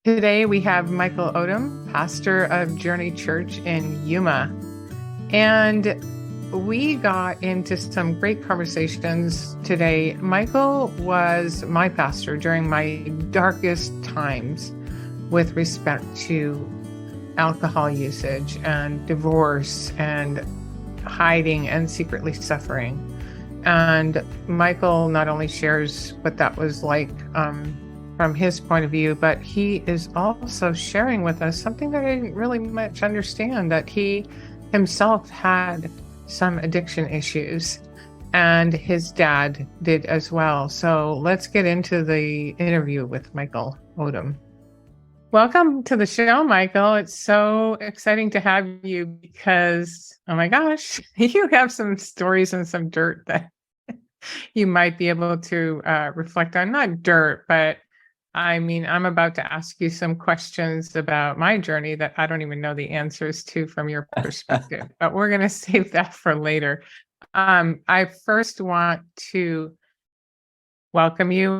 Today we have Michael Odom, pastor of Journey Church in Yuma. And we got into some great conversations today. Michael was my pastor during my darkest times with respect to alcohol usage and divorce and hiding and secretly suffering. And Michael not only shares what that was like from his point of view, but he is also sharing with us something that I didn't really much understand, that he himself had some addiction issues and his dad did as well. So let's get into the interview with Michael Odom. Welcome to the show, Michael. It's so exciting to have you because, oh my gosh, you have some stories and some dirt that you might be able to reflect on. Not dirt, but I mean, I'm about to ask you some questions about my journey that I don't even know the answers to from your perspective, but we're going to save that for later. I first want to welcome you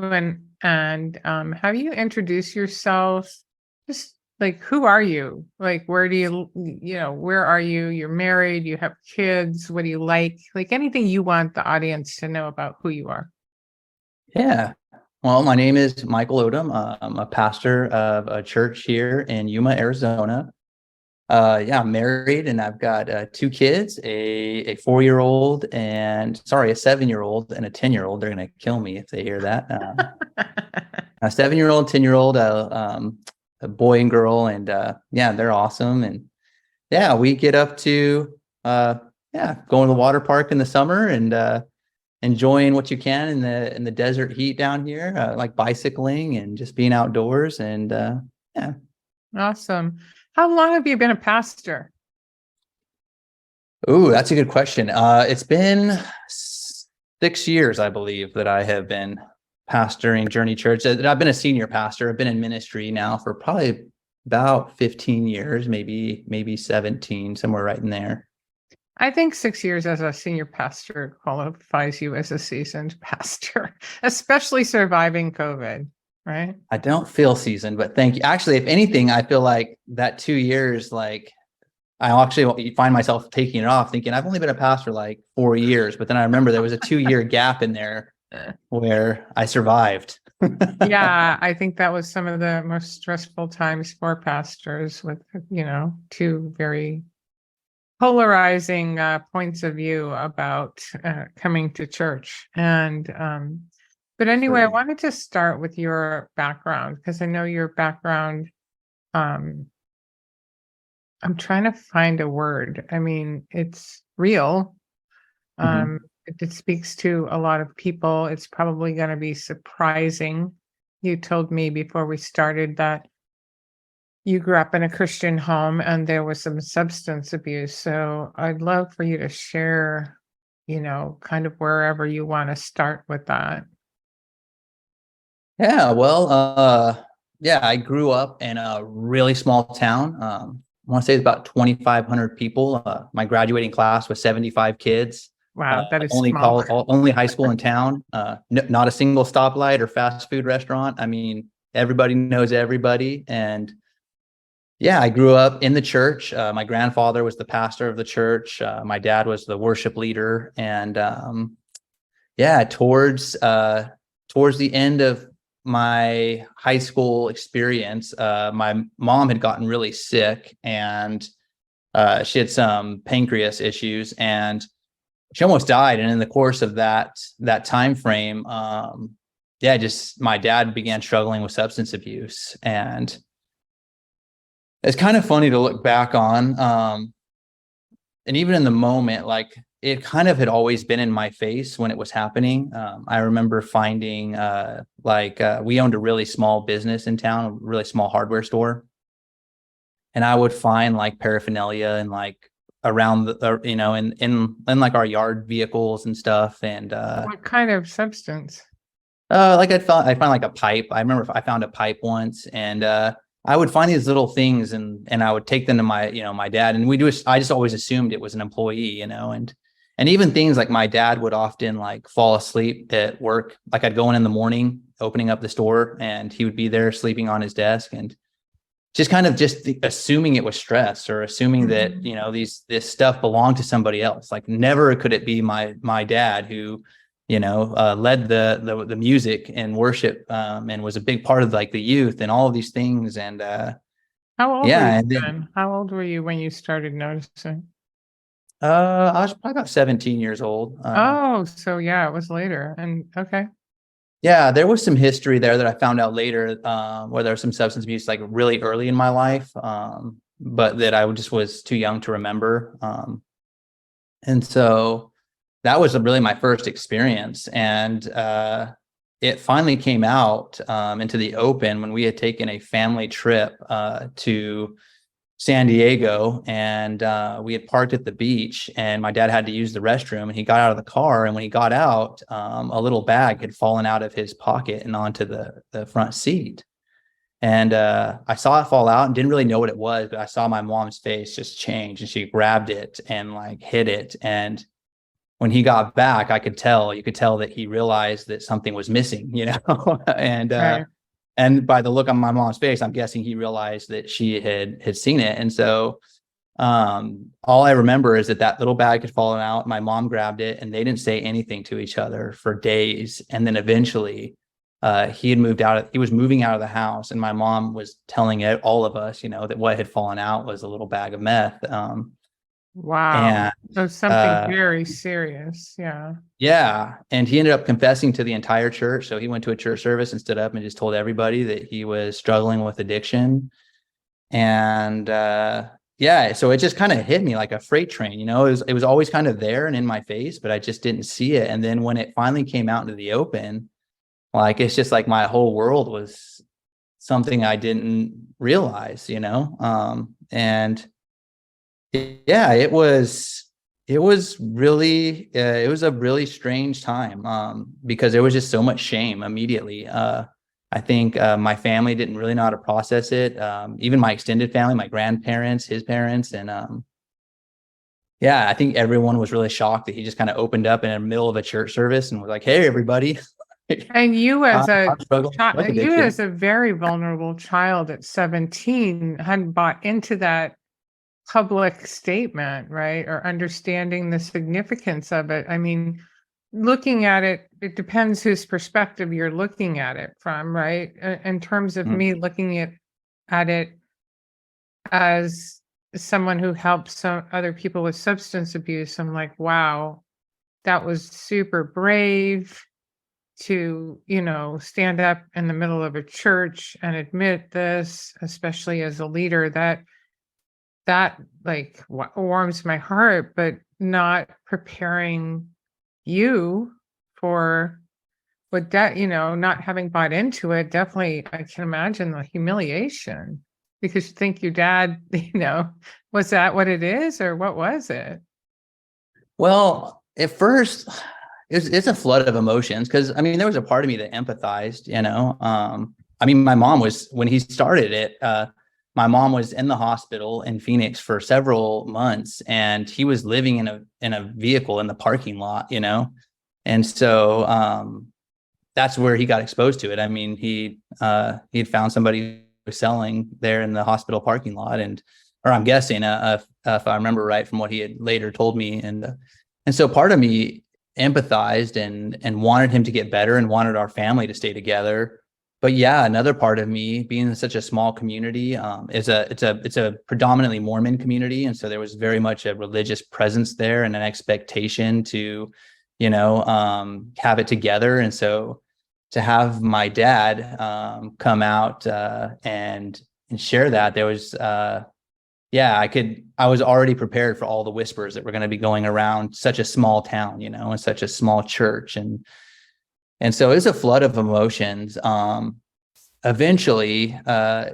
and have you introduce yourself. Just like, who are you? Like, where do where are you? You're married, you have kids. What do you like? Like anything you want the audience to know about who you are. Yeah. Well, my name is Michael Odom. I'm a pastor of a church here in Yuma, Arizona. I'm married and I've got two kids, a 4-year-old and a 7-year-old and a 10-year-old. They're going to kill me if they hear that. A 7-year-old, 10-year-old, a boy and girl. And they're awesome. And we get up to going to the water park in the summer and enjoying what you can in the desert heat down here, like bicycling and just being outdoors. And Awesome. How long have you been a pastor? Oh, that's a good question. It's been 6 years, I believe, that I have been pastoring Journey Church. I've been a senior pastor. I've been in ministry now for probably about 15 years, maybe 17, somewhere right in there. I think 6 years as a senior pastor qualifies you as a seasoned pastor, especially surviving COVID, right? I don't feel seasoned, but thank you. Actually, if anything, I feel like that 2 years, like I actually find myself taking it off thinking I've only been a pastor like 4 years, but then I remember there was a 2-year gap in there where I survived. Yeah, I think that was some of the most stressful times for pastors with, two very polarizing points of view about coming to church. But anyway, I wanted to start with your background because I know your background. I'm trying to find a word. I mean, it's real. It speaks to a lot of people. It's probably going to be surprising. You told me before we started that you grew up in a Christian home and there was some substance abuse. So I'd love for you to share, kind of wherever you want to start with that. Yeah, well, I grew up in a really small town. I want to say it's about 2,500 people. My graduating class was 75 kids. Wow, that is only small. only high school in town. Not a single stoplight or fast food restaurant. I mean, everybody knows everybody. And I grew up in the church. My grandfather was the pastor of the church. My dad was the worship leader. And towards the end of my high school experience, my mom had gotten really sick and she had some pancreas issues and she almost died. And in the course of that time frame, just my dad began struggling with substance abuse. And it's kind of funny to look back on. And even in the moment, like it kind of had always been in my face when it was happening. I remember finding we owned a really small business in town, a really small hardware store. And I would find like paraphernalia and like around the, in like our yard vehicles and stuff. And What kind of substance? like I find like a pipe. I remember I found a pipe once and I would find these little things and I would take them to my dad, and I just always assumed it was an employee, and even things like my dad would often like fall asleep at work. Like I'd go in the morning, opening up the store, and he would be there sleeping on his desk. And just kind of just assuming it was stress, or assuming that, you know, this stuff belonged to somebody else. Like, never could it be my dad who, you know, led the music and worship, and was a big part of like the youth and all of these things. And How old were you yeah, and then then? How old were you when you started noticing? I was probably about 17 years old. Oh, so yeah, it was later. And okay. Yeah, there was some history there that I found out later, where there was some substance abuse like really early in my life, but that I just was too young to remember. And so that was really my first experience. And it finally came out into the open when we had taken a family trip to San Diego, and we had parked at the beach, and my dad had to use the restroom, and he got out of the car, and when he got out, a little bag had fallen out of his pocket and onto the front seat. And I saw it fall out and didn't really know what it was, but I saw my mom's face just change, and she grabbed it and like hid it. And when he got back, you could tell that he realized that something was missing, you know. Right. And by the look on my mom's face, I'm guessing he realized that she had seen it. And so all I remember is that little bag had fallen out. My mom grabbed it, and they didn't say anything to each other for days. And then eventually he was moving out of the house, and my mom was telling all of us, you know, that what had fallen out was a little bag of meth. Wow. And So something very serious. Yeah. yeah, and he ended up confessing to the entire church. So he went to a church service and stood up and just told everybody that he was struggling with addiction. And yeah, so it just kind of hit me like a freight train. You know, it was always kind of there and in my face, but I just didn't see it. And then when it finally came out into the open, like, it's just like my whole world was something I didn't realize, you know. And yeah, it was really it was a really strange time, because there was just so much shame immediately. I think my family didn't really know how to process it. Even my extended family, my grandparents, his parents, and yeah, I think everyone was really shocked that he just kind of opened up in the middle of a church service and was like, "Hey, everybody." And you as a I'm struggling with child, you addiction. as a very vulnerable child at 17 hadn't bought into that public statement, right? Or understanding the significance of it. I mean, looking at it, it depends whose perspective you're looking at it from, right? In terms of Mm. me looking at it as someone who helps some other people with substance abuse, I'm like, wow, that was super brave to, you know, stand up in the middle of a church and admit this, especially as a leader. That like warms my heart, but not preparing you for what that, you know, not having bought into it. Definitely, I can imagine the humiliation because you think your dad, you know, was that what it is or what was it? Well, at first, it's a flood of emotions, because I mean, there was a part of me that empathized, you know. I mean, my mom was, when he started it, my mom was in the hospital in Phoenix for several months, and he was living in a vehicle in the parking lot, you know. And so that's where he got exposed to it. I mean, he had found somebody who was selling there in the hospital parking lot, and or I'm guessing, if I remember right from what he had later told me. And so part of me empathized and wanted him to get better and wanted our family to stay together. But yeah, another part of me, being in such a small community, it's a predominantly Mormon community, and so there was very much a religious presence there and an expectation to, you know, have it together. And so to have my dad come out and share that, there was yeah, I was already prepared for all the whispers that were going to be going around such a small town, you know, and such a small church. And so it was a flood of emotions. Eventually,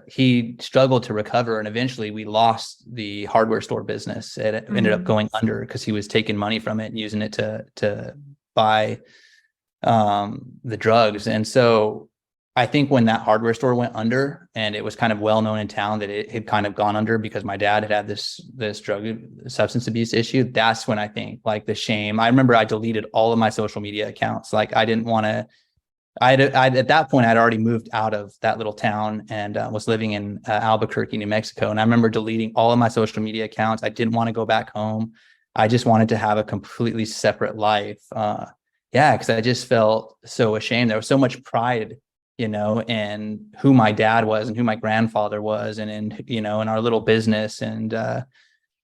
he struggled to recover, and eventually we lost the hardware store business. It ended up going under because he was taking money from it and using it to buy the drugs. And so I think when that hardware store went under, and it was kind of well known in town that it had kind of gone under because my dad had this drug substance abuse issue, that's when I think like the shame. I remember I deleted all of my social media accounts. Like, I didn't want to at that point, I'd already moved out of that little town and was living in Albuquerque, New Mexico. And I remember deleting all of my social media accounts. I didn't want to go back home. I just wanted to have a completely separate life. Yeah, because I just felt so ashamed. There was so much pride, in who my dad was and who my grandfather was, and in our little business. And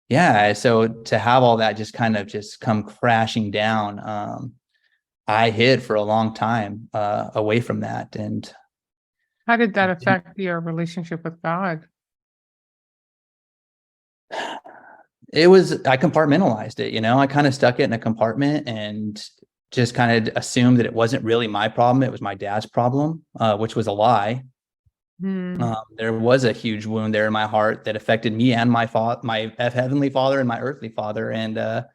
yeah, so to have all that just kind of just come crashing down. I hid for a long time away from that. And How did that affect your relationship with God? I compartmentalized it, I kind of stuck it in a compartment and just kind of assumed that it wasn't really my problem. It was my dad's problem, which was a lie. There was a huge wound there in my heart that affected me and my heavenly father and my earthly father. And,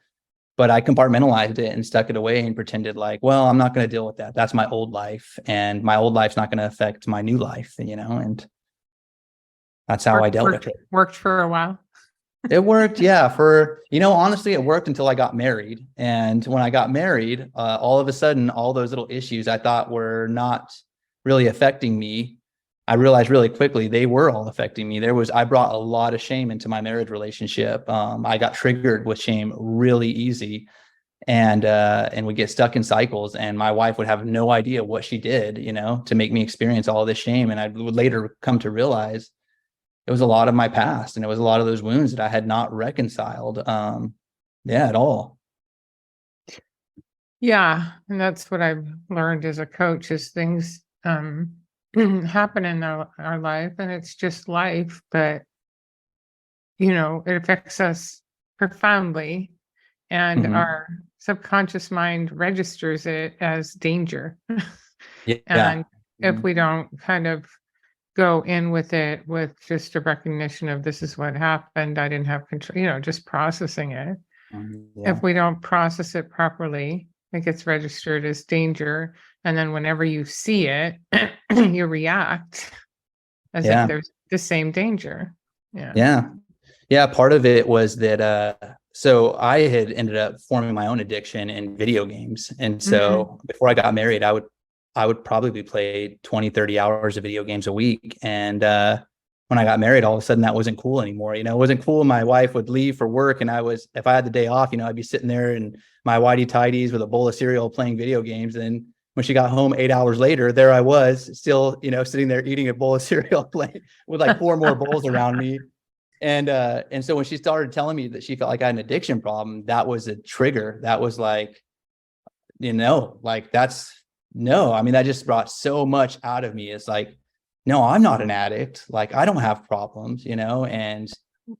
but I compartmentalized it and stuck it away and pretended like, well, I'm not going to deal with that. That's my old life, and my old life's not going to affect my new life, and that's how I dealt with it. Worked for a while. It worked. Yeah. Honestly, it worked until I got married. And when I got married, all of a sudden, all those little issues I thought were not really affecting me, I realized really quickly they were all affecting me. I brought a lot of shame into my marriage relationship. I got triggered with shame really easy, and we get stuck in cycles, and my wife would have no idea what she did, to make me experience all this shame. And I would later come to realize it was a lot of my past, and it was a lot of those wounds that I had not reconciled. At all. Yeah. And that's what I've learned as a coach is things, happen in our life, and it's just life, but it affects us profoundly, and our subconscious mind registers it as danger. Yeah. And if we don't kind of go in with it with just a recognition of this is what happened, I didn't have control, just processing it. If we don't process it properly, it gets registered as danger. And then whenever you see it, you react as if there's the same danger. Yeah. Part of it was that, so I had ended up forming my own addiction in video games. And so before I got married, I would probably play 20, 30 hours of video games a week. And when I got married, all of a sudden that wasn't cool anymore. It wasn't cool. My wife would leave for work, and if I had the day off, I'd be sitting there in my whitey tighties with a bowl of cereal playing video games. And when she got home 8 hours later, there I was still, sitting there eating a bowl of cereal, playing with like 4 more bowls around me. And so when she started telling me that she felt like I had an addiction problem, that was a trigger. That was like, that just brought so much out of me. It's like, no, I'm not an addict. Like, I don't have problems, and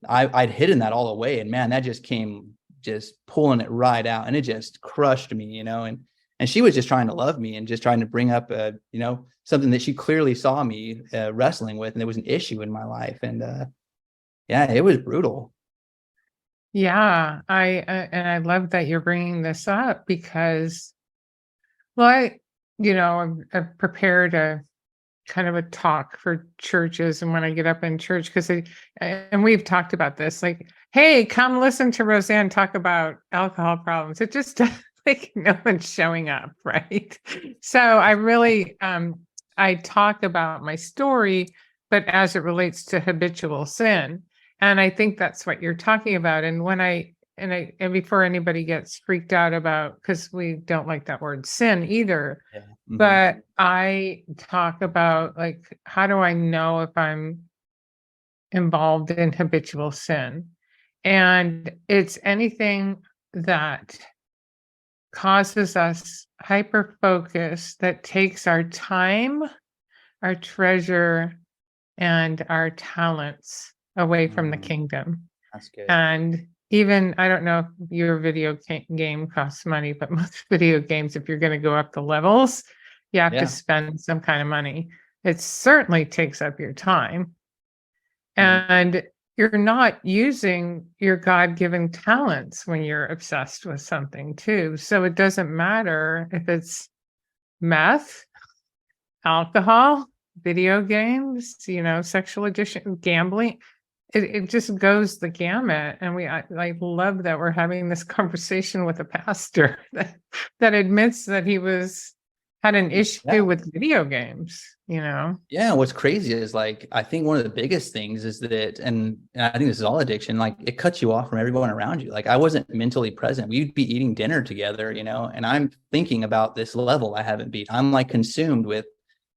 I'd hidden that all away. And man, that just came just pulling it right out, and it just crushed me, and she was just trying to love me and just trying to bring up, something that she clearly saw me wrestling with. And there was an issue in my life. And it was brutal. Yeah. I love that you're bringing this up because, well, I've prepared a kind of a talk for churches, and when I get up in church, and we've talked about this, like, hey, come listen to Roseanne talk about alcohol problems. It just like no one's showing up, right? So I really I talk about my story, but as it relates to habitual sin, and I think that's what you're talking about. And and before anybody gets freaked out about, because we don't like that word sin either. But I talk about, like, how do I know if I'm involved in habitual sin? And it's anything that causes us hyper focus, that takes our time, our treasure, and our talents away from the kingdom. That's good. And even, I don't know if your video game costs money, but most video games, if you're going to go up the levels, you have to spend some kind of money. It certainly takes up your time. And you're not using your God-given talents when you're obsessed with something too. So it doesn't matter if it's meth, alcohol, video games, sexual addiction, gambling. It just goes the gamut. And I love that we're having this conversation with a pastor that admits that he was had an issue Yeah. with video games, you know? Yeah, what's crazy is like I think one of the biggest things is that, and I think this is all addiction, like it cuts you off from everyone around you. Like I wasn't mentally present. We'd be eating dinner together, and I'm thinking about this level I haven't beat. I'm like consumed with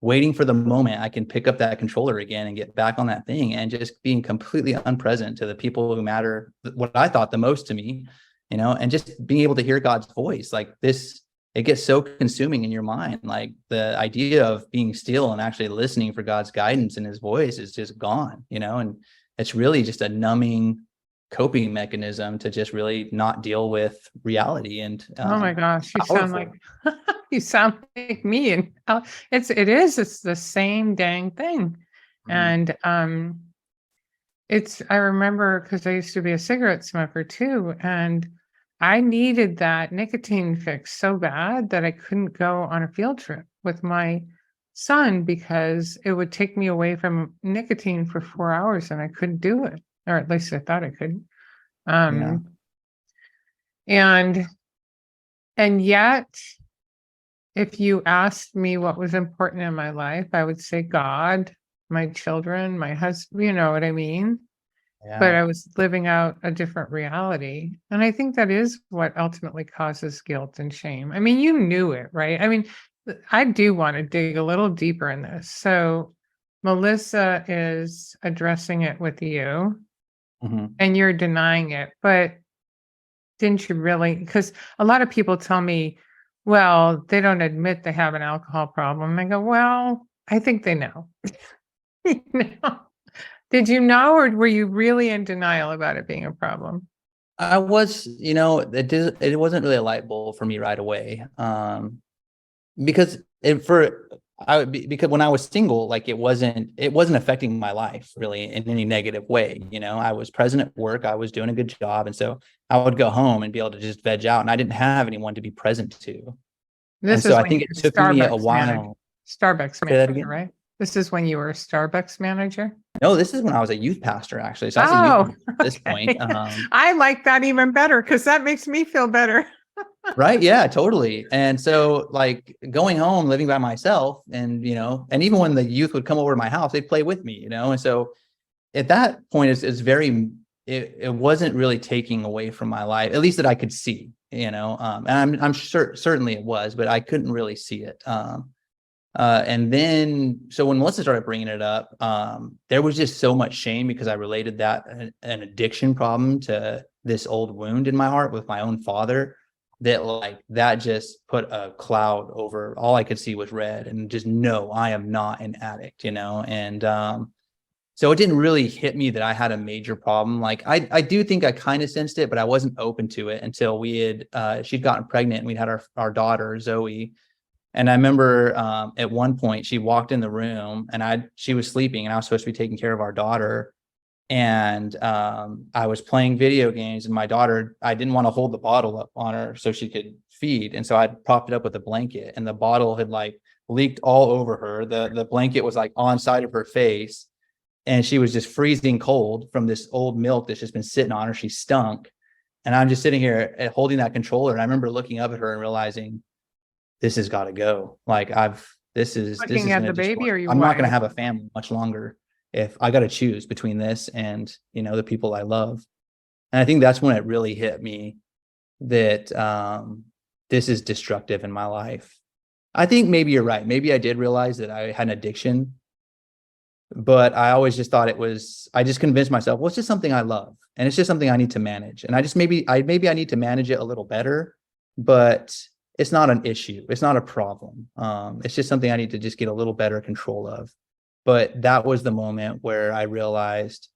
waiting for the moment I can pick up that controller again and get back on that thing, and just being completely unpresent to the people who matter, what I thought the most to me, and just being able to hear God's voice like this. It gets so consuming in your mind. Like the idea of being still and actually listening for God's guidance and his voice is just gone, and it's really just a numbing coping mechanism to just really not deal with reality. And Oh my gosh, you sound powerful. like you sound like me. And it's the same dang thing. Mhm. And I remember because I used to be a cigarette smoker too, and I needed that nicotine fix so bad that I couldn't go on a field trip with my son because it would take me away from nicotine for 4 hours and I couldn't do it. Or at least I thought I could. Yeah. Um, and yet, if you asked me what was important in my life, I would say God, my children, my husband, you know what I mean? But Yeah. I was living out a different reality. And I think that is what ultimately causes guilt and shame. I mean, you knew it, right? I mean, I do want to dig a little deeper in this. So, Melissa is addressing it with you Mhm. and you're denying it. But didn't you really? Because a lot of people tell me, well, they don't admit they have an alcohol problem. I go, well, I think they know. You know? Did you know, or were you really in denial about it being a problem? I was, it wasn't really a light bulb for me right away. Because because when I was single, like it wasn't affecting my life really in any negative way. I was present at work, I was doing a good job. And so I would go home and be able to just veg out, and I didn't have anyone to be present to. And This so is I when think you it were took me a Manager. while. Starbucks Say that manager, again. right? This is when you were a Starbucks manager? No, this is when I was a youth pastor, actually. So I was a youth Oh, pastor at this point. okay. I like that even better because that makes me feel better. Right. Yeah, totally. And so like going home, living by myself, and and even when the youth would come over to my house, they'd play with me, and so at that point it's very, it wasn't really taking away from my life, at least that I could see, and I'm sure certainly it was, but I couldn't really see it. And then so when Melissa started bringing it up, there was just so much shame because I related that an addiction problem to this old wound in my heart with my own father, that like that just put a cloud over, all I could see was red, and just no, I am not an addict, and so it didn't really hit me that I had a major problem. Like I do think I kind of sensed it, but I wasn't open to it until she'd gotten pregnant and we'd had our daughter Zoe. And I remember at one point she walked in the room, and she was sleeping, and I was supposed to be taking care of our daughter. And I was playing video games, and my daughter, I didn't want to hold the bottle up on her so she could feed. And so I propped it up with a blanket, and the bottle had like leaked all over her. The blanket was like on side of her face, and she was just freezing cold from this old milk that's just been sitting on her. She stunk. And I'm just sitting here holding that controller. And I remember looking up at her and realizing, this has got to go. Like this is Looking going at to the destroy. baby, or you I'm not going to what? have a family much longer if I got to choose between this and, the people I love. And I think that's when it really hit me that this is destructive in my life. I think maybe you're right. Maybe I did realize that I had an addiction, but I always just thought I just convinced myself, well, it's just something I love, and it's just something I need to manage. And I just, maybe I need to manage it a little better, but it's not an issue. It's not a problem. It's just something I need to just get a little better control of. But that was the moment where I realized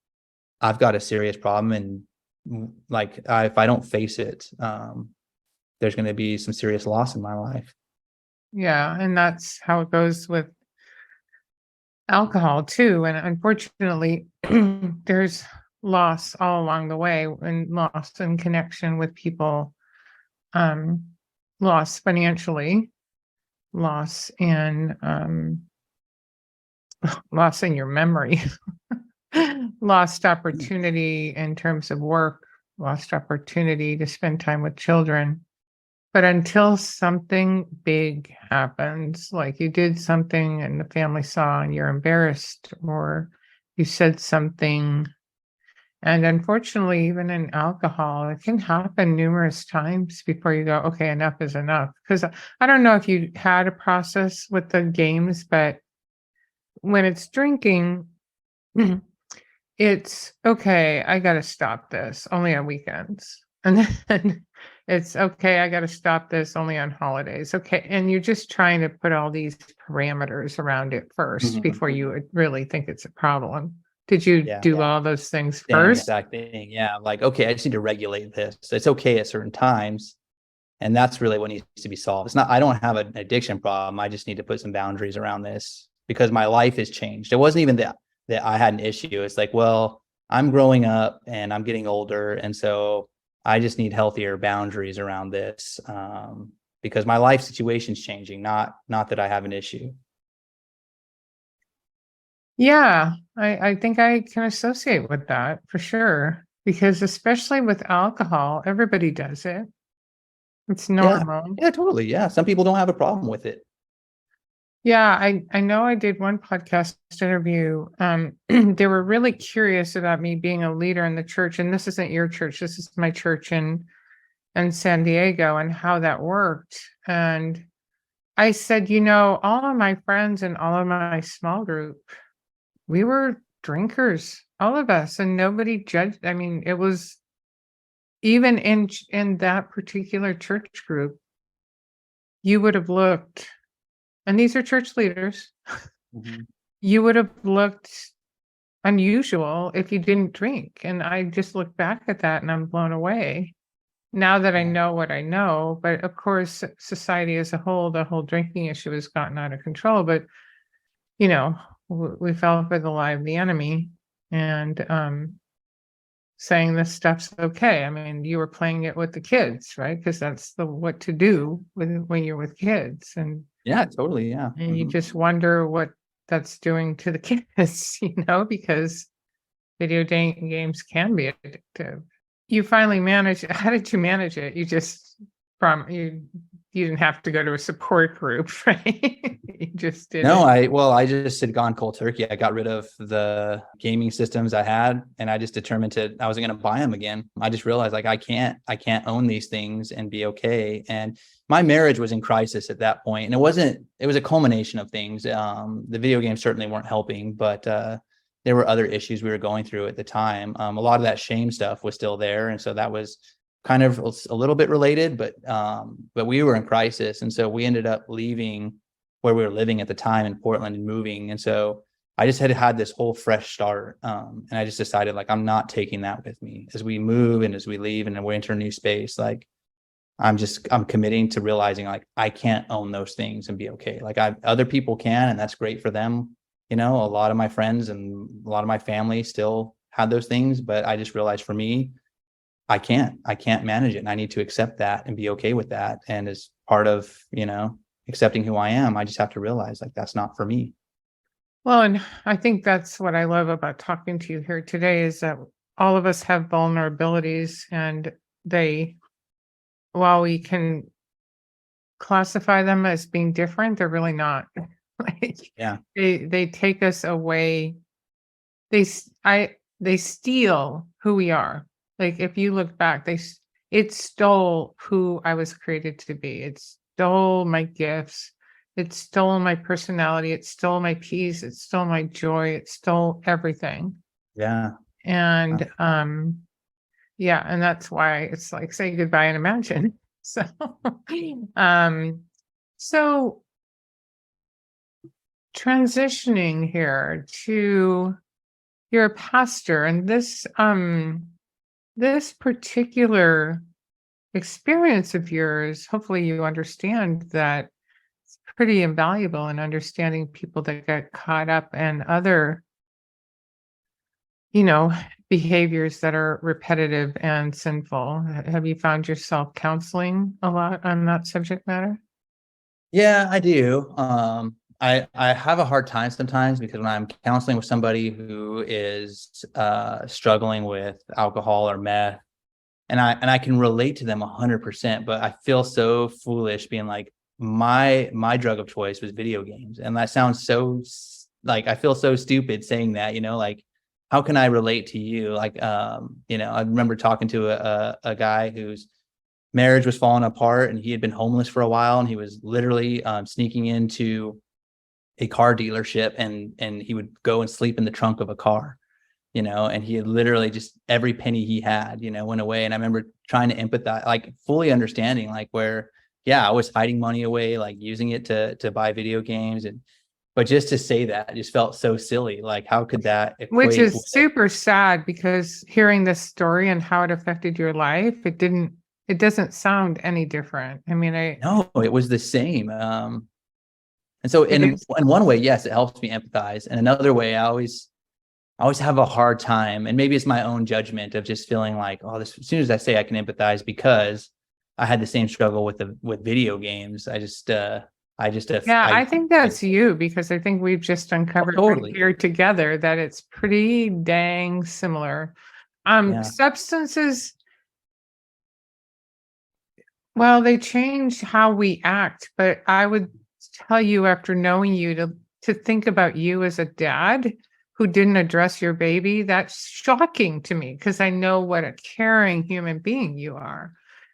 I've got a serious problem. And like, if I don't face it, there's going to be some serious loss in my life. Yeah, and that's how it goes with alcohol too. And unfortunately, there's loss all along the way, and loss in connection with people, um, loss financially, loss in loss in your memory, lost opportunity in terms of work, lost opportunity to spend time with children. But until something big happens, like you did something and the family saw and you're embarrassed, or you said something. And unfortunately, even in alcohol, it can happen numerous times before you go, okay, enough is enough. Because I don't know if you had a process with the games, but when it's drinking, it's okay, I got to stop this only on weekends. And then it's okay, I got to stop this only on holidays. Okay. And you're just trying to put all these parameters around it first before you would really think it's a problem. Did you Yeah. do all those things Same first? exact thing. Yeah. Like, okay, I just need to regulate this. It's okay at certain times. And that's really what needs to be solved. It's not, I don't have an addiction problem. I just need to put some boundaries around this because my life has changed. It wasn't even that I had an issue. It's like, well, I'm growing up and I'm getting older. And so I just need healthier boundaries around this. Because my life situation's changing, not that I have an issue. Yeah, I think I can associate with that for sure. Because especially with alcohol, everybody does it. It's Yeah. normal. Yeah, totally. Yeah. Some people don't have a problem with it. Yeah, I know I did one podcast interview. They were really curious about me being a leader in the church, and this isn't your church, this is my church in San Diego, and how that worked. And I said, all of my friends and all of my small group, we were drinkers, all of us, and nobody judged. I mean, it was even in that particular church group, you would have looked, and these are church leaders, Mhm. you would have looked unusual if you didn't drink. And I just look back at that and I'm blown away now that I Yeah. know what I know. But of course, society as a whole, the whole drinking issue has gotten out of control. But, you know, we fell for the lie of the enemy and saying this stuff's okay. I mean, you were playing it with the kids, right? Because that's the what to do when you're with kids. Yeah, totally. Yeah. And you Mhm. just wonder what that's doing to the kids, because games can be addictive. You finally managed. How did you manage it? You just from you didn't have to go to a support group, right? You just did No, it. I just had gone cold turkey. I got rid of the gaming systems I had, and I just determined I wasn't going to buy them again. I just realized like I can't own these things and be okay. And my marriage was in crisis at that point, and it was a culmination of things. The video games certainly weren't helping, but there were other issues we were going through at the time. A lot of that shame stuff was still there, and so that was kind of a little bit related, but we were in crisis, and so we ended up leaving where we were living at the time in Portland and moving. And so I just had this whole fresh start. And I just decided like, I'm not taking that with me as we move and as we leave and we enter a new space. Like I'm committing to realizing like, I can't own those things and be okay. Like other people can, and that's great for them. A lot of my friends and a lot of my family still had those things, but I just realized for me, I can't manage it. And I need to accept that and be okay with that. And as part of, accepting who I am, I just have to realize like that's not for me. Well, and I think that's what I love about talking to you here today is that all of us have vulnerabilities, and they, while we can classify them as being different, they're really not. Like Yeah. they take us away. They steal who we are. Like if you look back, it stole who I was created to be. It stole my gifts. It stole my personality. It stole my peace. It stole my joy. It stole everything. Yeah. And yeah, and that's why it's like say goodbye and imagine. So um so transitioning here to you're a pastor, and this particular experience of yours, hopefully you understand that it's pretty invaluable in understanding people that get caught up in other, you know, behaviors that are repetitive and sinful. Have you found yourself counseling a lot on that subject matter? Yeah, I do. I have a hard time sometimes because when I'm counseling with somebody who is struggling with alcohol or meth, And I can relate to them 100%, but I feel so foolish being like, my drug of choice was video games. And that sounds so like, I feel so stupid saying that, like, how can I relate to you? Like, I remember talking to a guy whose marriage was falling apart, and he had been homeless for a while, and he was literally sneaking into a car dealership, and he would go and sleep in the trunk of a car, and he had literally just every penny he had, went away. And I remember trying to empathize, like fully understanding, like where, yeah, I was hiding money away, like using it to buy video games. But just to say that just felt so silly. Like, how could that Which equate is with, super sad, because hearing this story and how it affected your life, it doesn't sound any different. I mean, no, it was the same. And so it in is. one way, yes, it helps me empathize. And another way, I always have a hard time, and maybe it's my own judgment of just feeling like, oh, this, as soon as I say I can empathize, because I had the same struggle with video games. Yeah, I I think that's you, because I think we've just oh, uncovered right totally. here together that it's pretty dang similar. Yeah. Substances, well, they change how we act, but I would tell you, after knowing you, to think about you as a dad who didn't address your baby. That's shocking to me, because I know what a caring human being you are,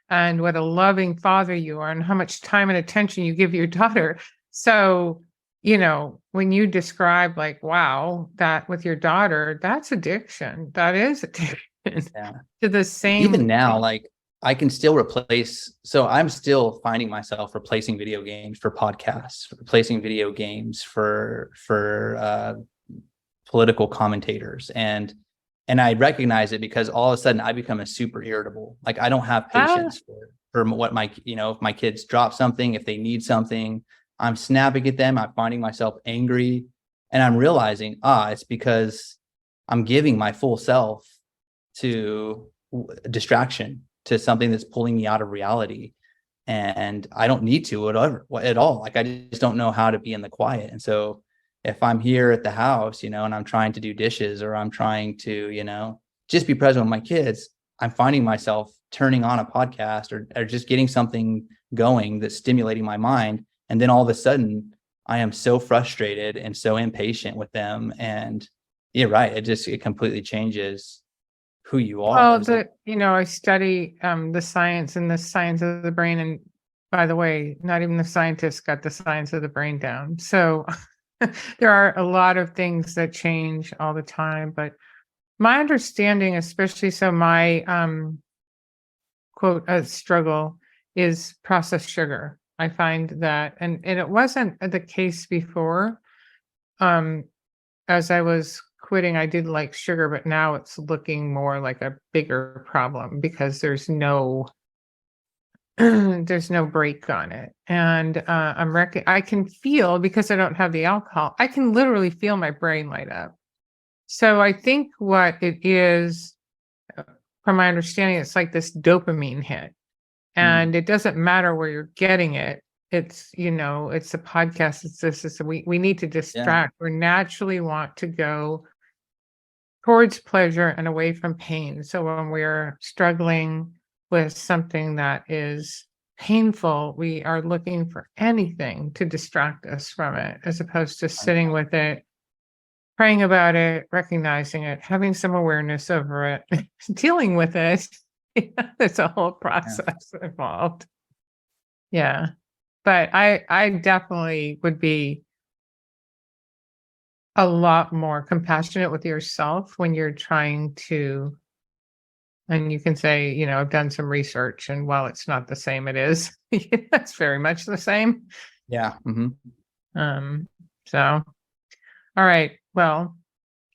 and what a loving father you are, and how much time and attention you give your daughter. So, when you describe, like, wow, that with your daughter, that's addiction. That is addiction Yeah. to the same. Even now, like, I can still replace. So I'm still finding myself replacing video games for podcasts, replacing video games for political commentators, and I recognize it because all of a sudden I become a super irritable. Like, I don't have Ah, patience for what my, if my kids drop something, if they need something, I'm snapping at them. I'm finding myself angry, and I'm realizing, it's because I'm giving my full self to distraction, to something that's pulling me out of reality. And I don't need to at all. Like, I just don't know how to be in the quiet. And so if I'm here at the house, and I'm trying to do dishes, or I'm trying to, just be present with my kids, I'm finding myself turning on a podcast, or just getting something going that's stimulating my mind. And then all of a sudden I am so frustrated and so impatient with them. And you're right. It completely changes who you are. well, It's like, I study the science of the brain, and by the way, not even the scientists got the science of the brain down. So there are a lot of things that change all the time, but my understanding, especially, so my quote struggle is processed sugar. I find that, and it wasn't the case before. Um, as I was quitting, I did like sugar, but now it's looking more like a bigger problem, because there's no break on it. And I can feel, because I don't have the alcohol, I can literally feel my brain light up. So I think what it is, from my understanding, it's like this dopamine hit. mm, And it doesn't matter where you're getting it. It's a podcast. We need to yeah, distract. We naturally want to go towards pleasure and away from pain. So when we're struggling with something that is painful, we are looking for anything to distract us from it, as opposed to sitting with it, praying about it, recognizing it, having some awareness over it, dealing with it. There's a whole yeah. process involved. Yeah. But I definitely would be a lot more compassionate with yourself when you're trying to, and you can say, I've done some research, and while it's not the same, it is. It's very much the same. Yeah. Hmm. Um, so, all right. Well,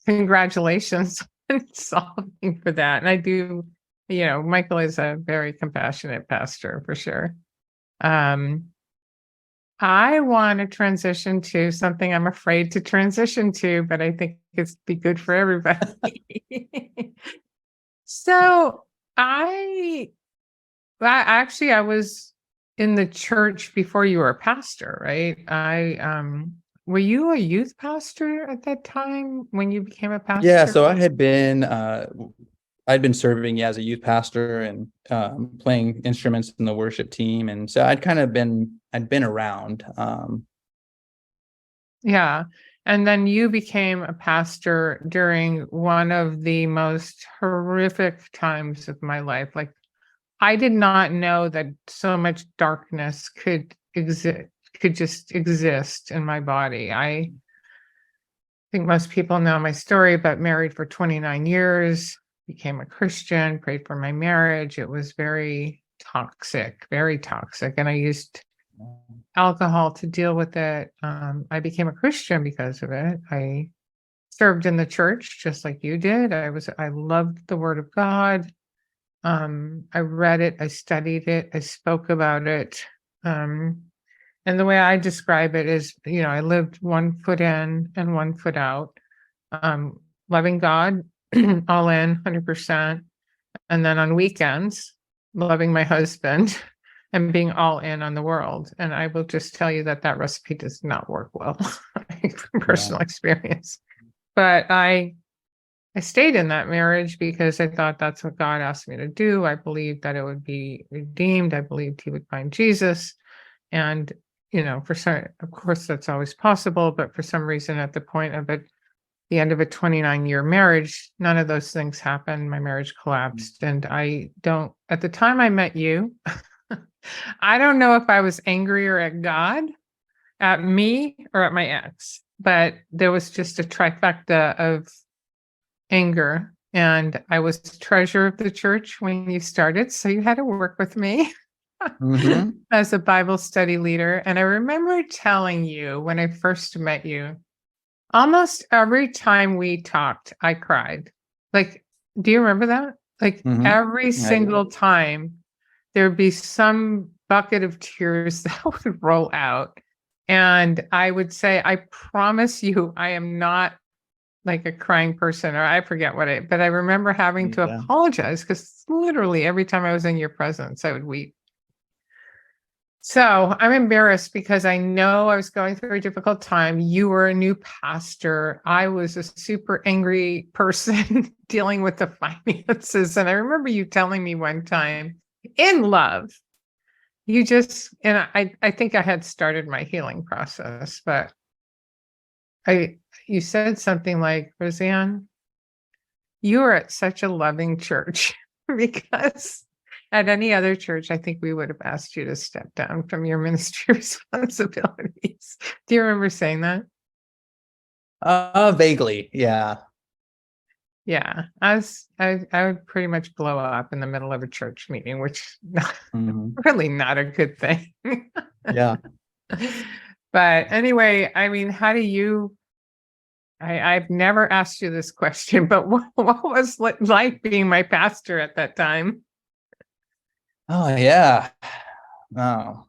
congratulations on solving for that. And I do, Michael is a very compassionate pastor, for sure. Um, I want to transition to something I'm afraid to transition to, but I think it's be good for everybody. So I, I was in the church before you were a pastor, right? Were you a youth pastor at that time when you became a Yeah. pastor? So I had been I'd been serving as a youth pastor and playing instruments in the worship team, and so I'd been around. Yeah. And then you became a pastor during one of the most horrific times of my life. Like, I did not know that so much darkness could just exist in my body. I think most people know my story, but married for 29 years, became a Christian, prayed for my marriage. It was very toxic, very toxic. And I used alcohol to deal with it. I became a Christian because of it. I served in the church just like you did. I loved the Word of God. I read it, I studied it, I spoke about it. And the way I describe it is, I lived 1 foot in and 1 foot out, loving God, all in 100%. And then on weekends, loving my husband and being all in on the world. And I will just tell you that that recipe does not work well from personal experience. But I stayed in that marriage because I thought that's what God asked me to do. I believed that it would be redeemed. I believed he would find Jesus. And, of course, that's always possible. But for some reason, at the point of it, the end of a 29-year marriage, none of those things happened. My marriage collapsed. And at the time I met you, I don't know if I was angrier at God, at me, or at my ex, but there was just a trifecta of anger. And I was treasurer of the church when you started, so you had to work with me as a Bible study leader. And I remember telling you when I first met you, almost every time we talked, I cried. Like, do you remember that? Like every single time there'd be some bucket of tears that would roll out. And I would say, I promise you, I am not like a crying person, or I forget but I remember having to apologize because literally every time I was in your presence, I would weep. So I'm embarrassed because I know I was going through a difficult time. You were a new pastor. I was a super angry person dealing with the finances. And I remember you telling me one time in love, I think I had started my healing process, but you said something like, Roseanne, you are at such a loving church because at any other church, I think we would have asked you to step down from your ministry responsibilities. Do you remember saying that? Vaguely, yeah. Yeah, I would pretty much blow up in the middle of a church meeting, which really not a good thing. Yeah. But anyway, I mean, how do you? I've never asked you this question, but what was it like being my pastor at that time? Oh yeah. Oh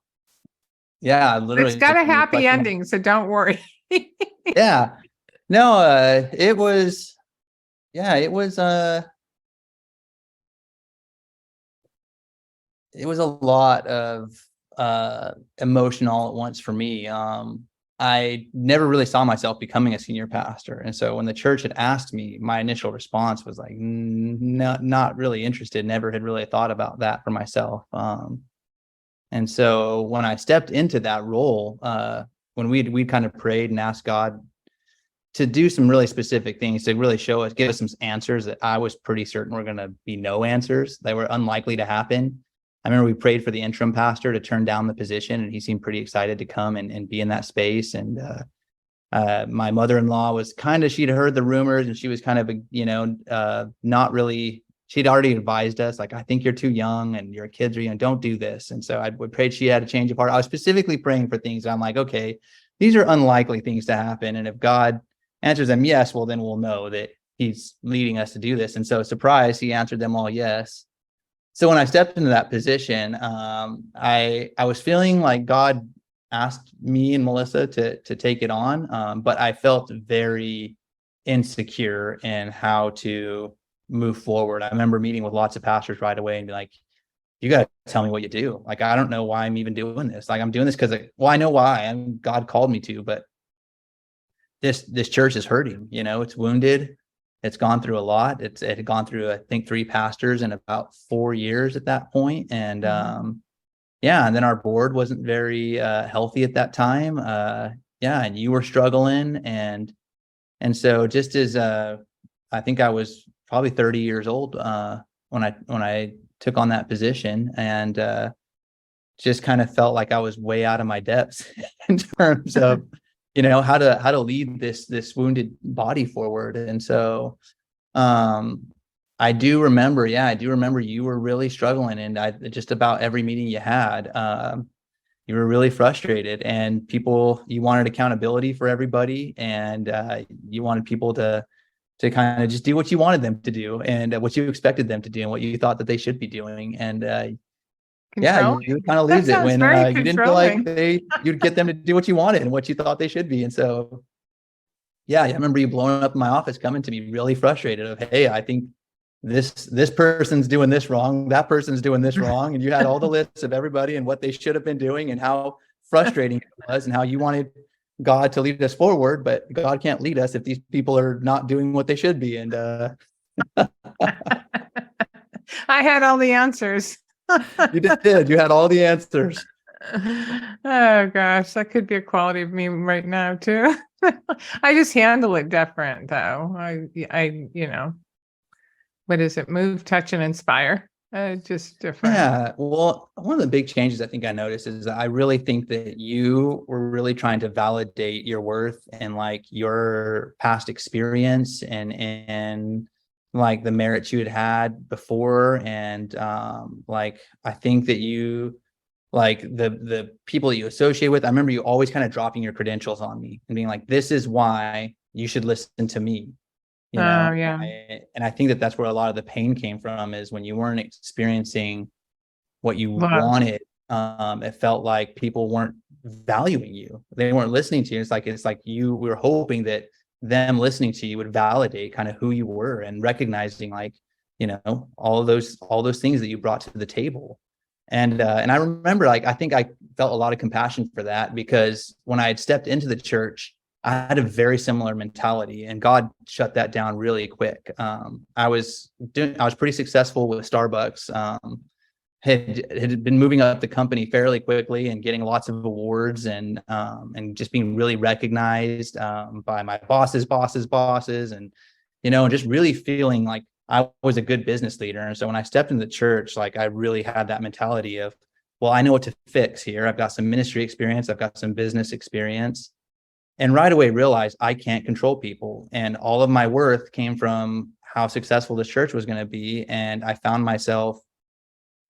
yeah. Literally, It's got a happy reflecting ending, so don't worry. Yeah. No, it was a lot of emotion all at once for me. I never really saw myself becoming a senior pastor. And so when the church had asked me, my initial response was like, not really interested, never had really thought about that for myself. And so when I stepped into that role, when we kind of prayed and asked God to do some really specific things to really give us some answers that I was pretty certain were going to be no answers. They were unlikely to happen. I remember we prayed for the interim pastor to turn down the position, and he seemed pretty excited to come and be in that space. And my mother-in-law she'd heard the rumors, and she was kind of, not really, she'd already advised us, like, I think you're too young and your kids are, don't do this. And so I would pray she had a change of heart. I was specifically praying for things that I'm like, okay, these are unlikely things to happen. And if God answers them yes, well, then we'll know that he's leading us to do this. And so surprise, he answered them all yes. So when I stepped into that position, I was feeling like God asked me and Melissa to take it on, but I felt very insecure in how to move forward. I remember meeting with lots of pastors right away and be like, you got to tell me what you do. Like, I don't know why I'm even doing this. Like, I'm doing this because, I know why. God called me to, but this church is hurting. It's wounded. it's gone through a lot. It had gone through, I think, 3 pastors in about 4 years at that point. And yeah, and then our board wasn't very healthy at that time. Yeah, and you were struggling, and so just as I think I was probably 30 years old when I took on that position, and just kind of felt like I was way out of my depths in terms of, how to lead this wounded body forward. And so I do remember you were really struggling, and just about every meeting you had, you were really frustrated, and you wanted accountability for everybody, and you wanted people to kind of just do what you wanted them to do, and what you expected them to do, and what you thought that they should be doing. And yeah, you kind of That lose it sounds when very you didn't feel like controlling. you'd get them to do what you wanted and what you thought they should be. And so, yeah, I remember you blowing up in my office, coming to me really frustrated of, hey, I think this person's doing this wrong, that person's doing this wrong. And you had all the lists of everybody and what they should have been doing, and how frustrating it was, and how you wanted God to lead us forward, but God can't lead us if these people are not doing what they should be. And I had all the answers. you did. You had all the answers. Oh gosh, that could be a quality of me right now too. I just handle it different though. What is it? Move, touch, and inspire. Just different. Yeah. Well, one of the big changes I think I noticed is that I really think that you were really trying to validate your worth and like your past experience, and like the merits you had before. And like, I think that you, like the people that you associate with, I remember you always kind of dropping your credentials on me and being like, this is why you should listen to me. Oh yeah. And I think that that's where a lot of the pain came from, is when you weren't experiencing what you Love. wanted. It felt like people weren't valuing you. They weren't listening to you. It's like you were hoping that them listening to you would validate kind of who you were, and recognizing like, all those things that you brought to the table. And I remember, like, I think I felt a lot of compassion for that, because when I had stepped into the church, I had a very similar mentality, and God shut that down really quick. I was pretty successful with Starbucks. Had been moving up the company fairly quickly and getting lots of awards, and just being really recognized by my bosses, and just really feeling like I was a good business leader. And so when I stepped into the church, like, I really had that mentality of, well, I know what to fix here. I've got some ministry experience, I've got some business experience. And right away realized I can't control people. And all of my worth came from how successful this church was going to be. And I found myself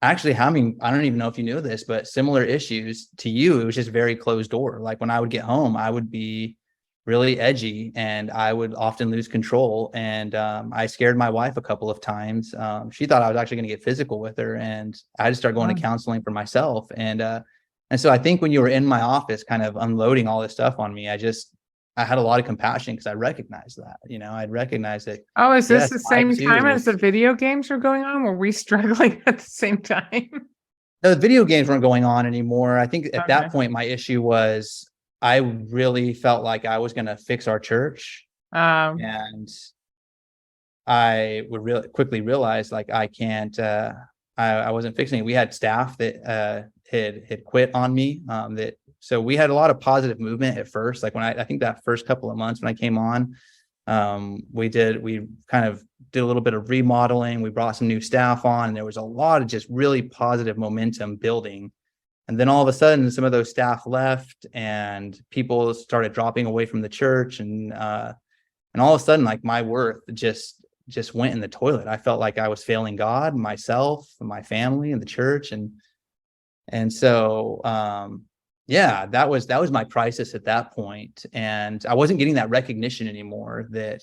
actually having, I don't even know if you knew this, but similar issues to you. It was just very closed door. Like, when I would get home, I would be really edgy, and I would often lose control. And I scared my wife a couple of times. She thought I was actually going to get physical with her, and I had to start going to counseling for myself. And so I think when you were in my office kind of unloading all this stuff on me, I had a lot of compassion, because I recognized that, I'd recognized that. Oh, is this yes, the same time as the video games were going on? Were we struggling at the same time? No, the video games weren't going on anymore. I think at that point, my issue was I really felt like I was going to fix our church. And I would quickly realize, like, I can't, I wasn't fixing it. We had staff that had quit on me. So we had a lot of positive movement at first. Like, when I think that first couple of months when I came on, we kind of did a little bit of remodeling. We brought some new staff on, and there was a lot of just really positive momentum building. And then all of a sudden, some of those staff left, and people started dropping away from the church. And all of a sudden, like, my worth just went in the toilet. I felt like I was failing God, myself, my family, and the church. And so, yeah, that was my crisis at that point. And I wasn't getting that recognition anymore that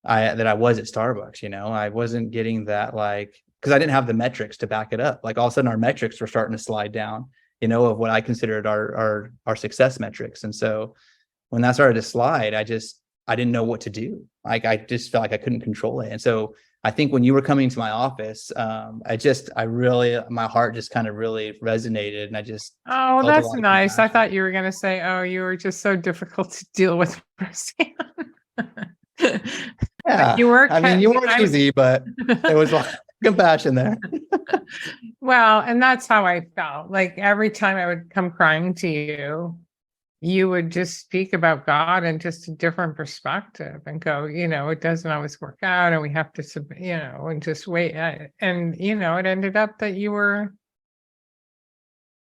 I was at Starbucks. I wasn't getting that, like, because I didn't have the metrics to back it up. Like, all of a sudden our metrics were starting to slide down, of what I considered our success metrics. And so when that started to slide, I didn't know what to do. Like, I just felt like I couldn't control it. And so I think when you were coming to my office, my heart just kind of really resonated, and I just. Oh, that's nice. I thought you were going to say, oh, you were just so difficult to deal with firsthand. Yeah. You were, I mean, you weren't easy, but there was a lot of compassion there. well, and that's how I felt. Like every time I would come crying to you, you would just speak about God and just a different perspective and go, it doesn't always work out and we have to, and just wait. And, it ended up that you were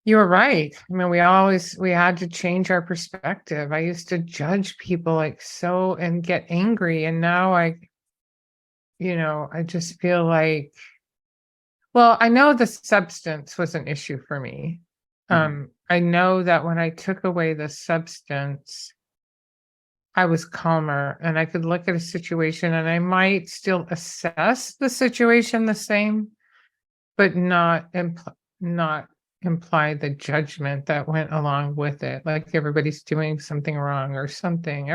right. I mean, we had to change our perspective. I used to judge people like so and get angry. And now I just feel like, well, I know the substance was an issue for me. I know that when I took away the substance, I was calmer and I could look at a situation and I might still assess the situation the same, but not imply the judgment that went along with it. Like everybody's doing something wrong or something.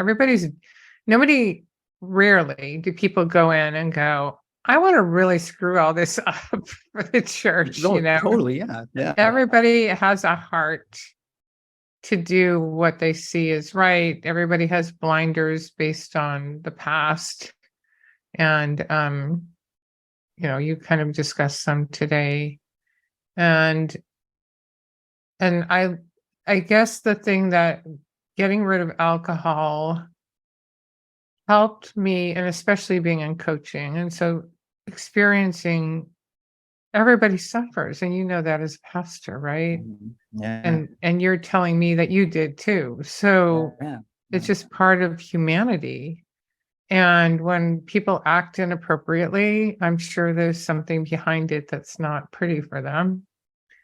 Rarely do people go in and go, I want to really screw all this up for the church, Totally, yeah. Everybody has a heart to do what they see is right. Everybody has blinders based on the past. And you kind of discussed some today. And I guess the thing that getting rid of alcohol helped me, and especially being in coaching, and so experiencing everybody suffers, and that as a pastor, right? Yeah. And you're telling me that you did too. So it's just part of humanity. And when people act inappropriately, I'm sure there's something behind it that's not pretty for them.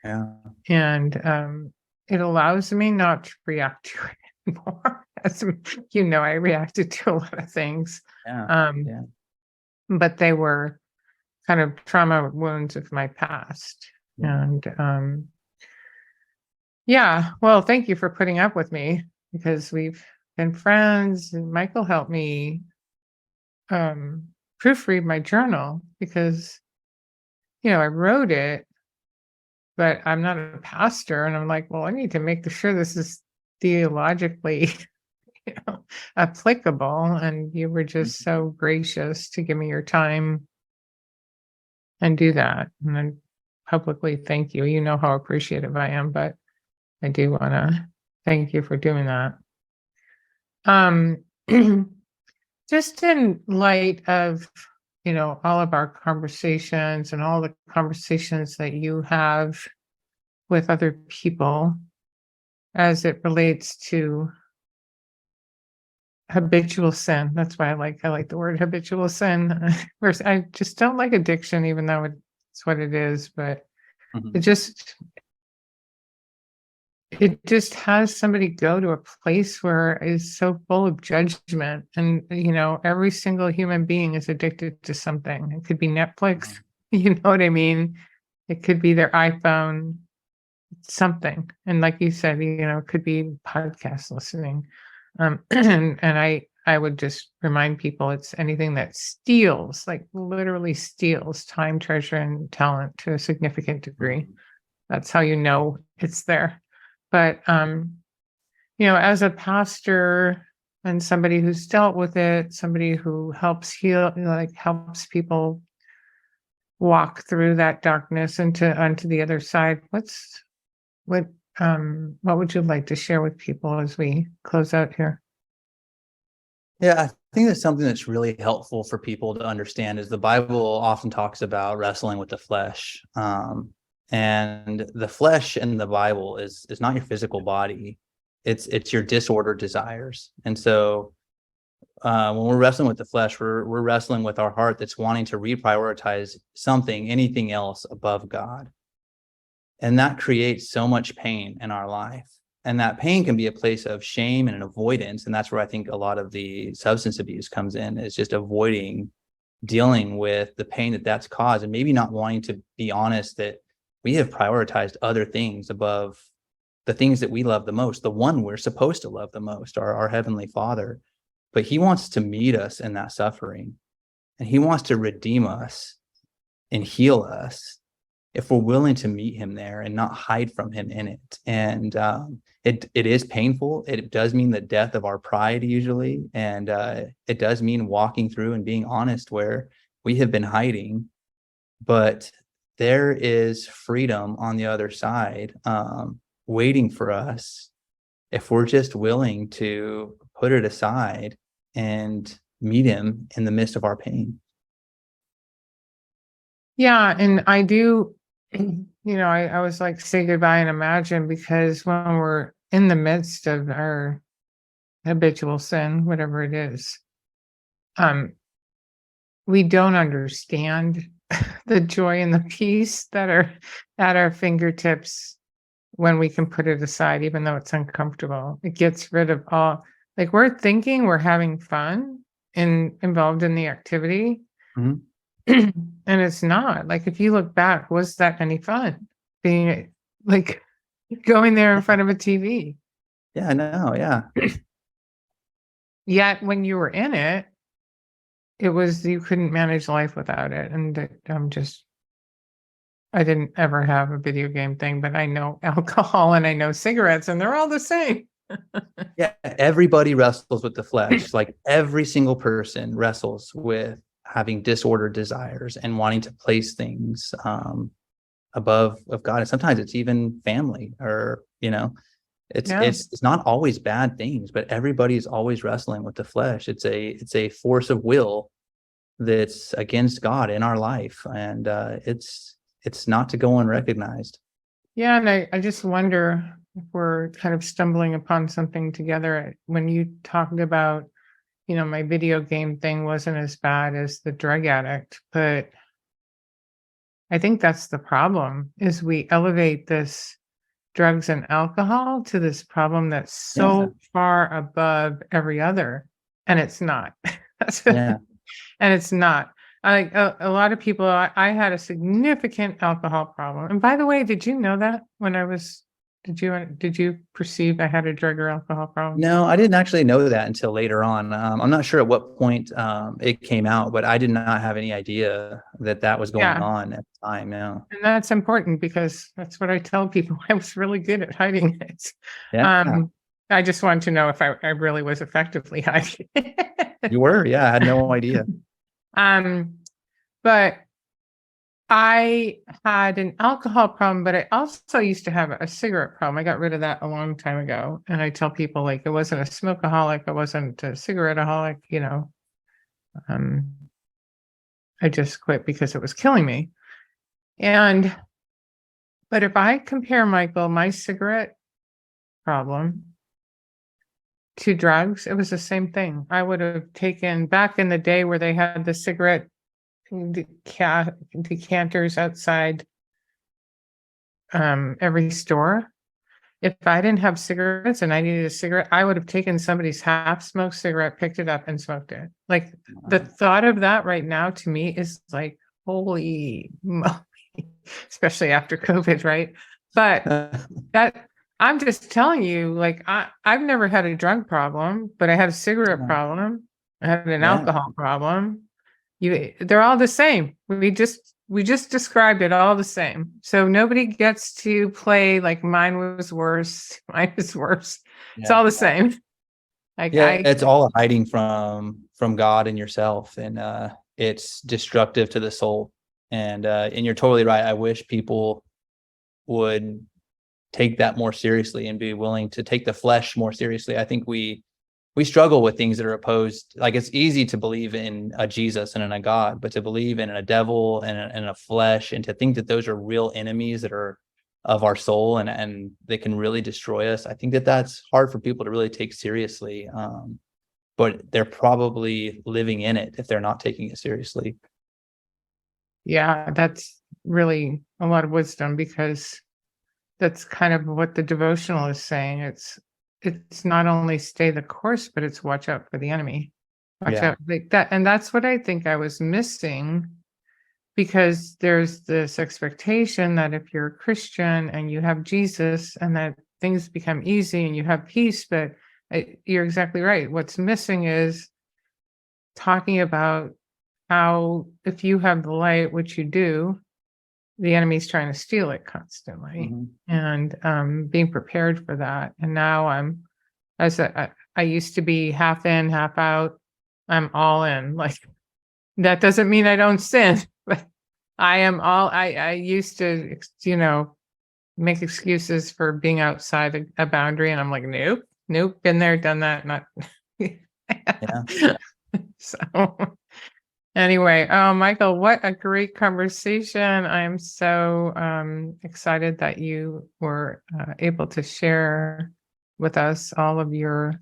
Yeah. And it allows me not to react to it anymore. As I reacted to a lot of things. But they were kind of trauma wounds of my past. And well, thank you for putting up with me because we've been friends, and Michael helped me proofread my journal because I wrote it, but I'm not a pastor, and I'm like, well, I need to make sure this is theologically applicable. And you were just so gracious to give me your time and do that. And then publicly thank you. You know how appreciative I am, but I do want to thank you for doing that. Just in light of, all of our conversations and all the conversations that you have with other people as it relates to habitual sin. That's why I like the word habitual sin. I just don't like addiction, even though it's what it is, but it just has somebody go to a place where it's so full of judgment. And, every single human being is addicted to something. It could be Netflix, you know what I mean? It could be their iPhone, something. And like you said, it could be podcast listening. And I would just remind people it's anything that steals, like literally steals time, treasure, and talent to a significant degree. That's how it's there. But as a pastor and somebody who's dealt with it, somebody who helps heal, helps people walk through that darkness onto the other side, what would you like to share with people as we close out here? Yeah, I think that's something that's really helpful for people to understand is the Bible often talks about wrestling with the flesh. And the flesh in the Bible is not your physical body. It's your disordered desires. And so when we're wrestling with the flesh, we're wrestling with our heart that's wanting to reprioritize anything else above God. And that creates so much pain in our life. And that pain can be a place of shame and an avoidance. And that's where I think a lot of the substance abuse comes in, is just avoiding dealing with the pain that's caused, and maybe not wanting to be honest that we have prioritized other things above the things that we love the most, the one we're supposed to love the most, our Heavenly Father. But He wants to meet us in that suffering, and He wants to redeem us and heal us if we're willing to meet him there and not hide from him in it. And it is painful. It does mean the death of our pride usually. And it does mean walking through and being honest where we have been hiding. But there is freedom on the other side, waiting for us if we're just willing to put it aside and meet him in the midst of our pain. Yeah. And I do, I always like say goodbye and imagine, because when we're in the midst of our habitual sin, whatever it is, we don't understand the joy and the peace that are at our fingertips when we can put it aside, even though it's uncomfortable. It gets rid of all, like, we're thinking we're having fun and involved in the activity. Mhm. And it's not. Like, if you look back, was that any fun? Being like going there in front of a TV. Yeah, I know. Yeah. Yet when you were in it, it was, you couldn't manage life without it. And I didn't ever have a video game thing, but I know alcohol and I know cigarettes, and they're all the same. Yeah. Everybody wrestles with the flesh. Like every single person wrestles with having disordered desires and wanting to place things above of God. And sometimes it's even family, or, Yeah. it's not always bad things, but everybody's always wrestling with the flesh. It's a force of will that's against God in our life. And it's not to go unrecognized. Yeah. And I just wonder if we're kind of stumbling upon something together. When you talked about, my video game thing wasn't as bad as the drug addict, but I think that's the problem, is we elevate this drugs and alcohol to this problem that's Yeah. so far above every other, and it's not. Yeah. And it's not. Like a lot of people, I had a significant alcohol problem. And by the way, did you know that did you perceive I had a drug or alcohol problem? No, I didn't actually know that until later on. I'm not sure at what point it came out, but I did not have any idea that that was going Yeah. on at the time. No. And that's important, because that's what I tell people. I was really good at hiding it. Yeah. I just wanted to know if I really was effectively hiding it. You were. Yeah. I had no idea. But I had an alcohol problem, but I also used to have a cigarette problem. I got rid of that a long time ago. And I tell people, like, it wasn't a smokeaholic, I wasn't a cigaretteaholic, I just quit because it was killing me. But if I compare, Michael, my cigarette problem to drugs, it was the same thing. I would have taken, back in the day where they had the cigarette decanters outside every store. If I didn't have cigarettes and I needed a cigarette, I would have taken somebody's half smoked cigarette, picked it up and smoked it. Like, the thought of that right now to me is like, holy moly, especially after COVID, right? But that, I'm just telling you, like, I've never had a drug problem, but I had a cigarette problem. I had an alcohol problem. They're all the same. We just described it all the same. So nobody gets to play like mine was worse. Mine is worse. It's all the same. Like, it's all hiding from God and yourself, and it's destructive to the soul. And you're totally right. I wish people would take that more seriously and be willing to take the flesh more seriously. I think we struggle with things that are opposed. Like, it's easy to believe in a Jesus and in a God, but to believe in a devil and a flesh, and to think that those are real enemies that are of our soul and they can really destroy us. I think that that's hard for people to really take seriously. But they're probably living in it if they're not taking it seriously. yeah, that's really a lot of wisdom, because that's kind of what the devotional is saying. It's not only stay the course, but it's watch out for the enemy. Watch out, like that. And that's what I think I was missing, because there's this expectation that if you're a Christian and you have Jesus, and that things become easy and you have peace. But you're exactly right. What's missing is talking about how, if you have the light, which you do, the enemy's trying to steal it constantly, and being prepared for that. And now I used to be half in, half out. I'm all in. Like, that doesn't mean I don't sin, but I used to, make excuses for being outside a boundary, and I'm like, nope, been there, done that, not. Yeah. So anyway, oh, Michael, what a great conversation. I'm so excited that you were able to share with us all of your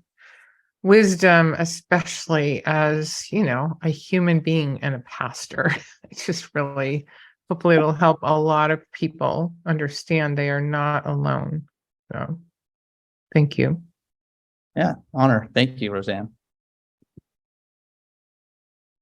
wisdom, especially as, a human being and a pastor. It's just really, hopefully it'll help a lot of people understand they are not alone. So thank you. Yeah. Honor. Thank you, Roseanne.